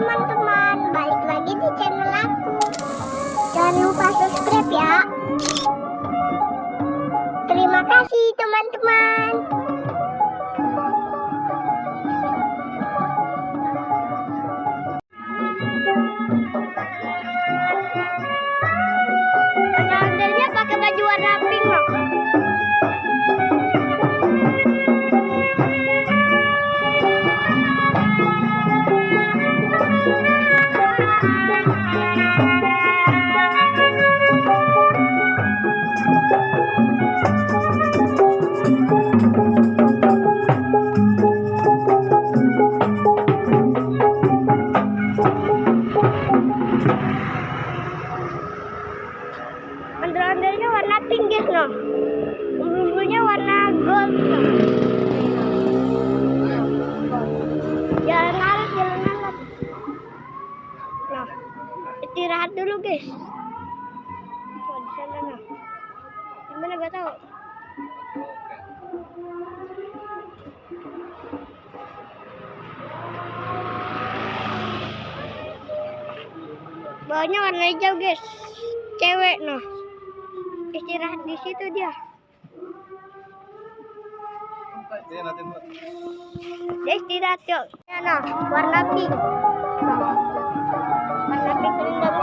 teman-teman, balik lagi di channel aku. Jangan lupa subscribe ya. Terima kasih teman-teman. Ondel-ondelnya pakai baju warna pink loh. Ondel-ondelnya warna pink guys loh. Bumbunya warna gold loh. Jalan alat. Nah, istirahat dulu guys. Tuh di sana nah. Gimana gak tahu. Bawahnya warna hijau guys. Cewek noh. Istirahat di situ dia. Dia istirahat yuk. Ya nah, warna pink. Warna pink rendang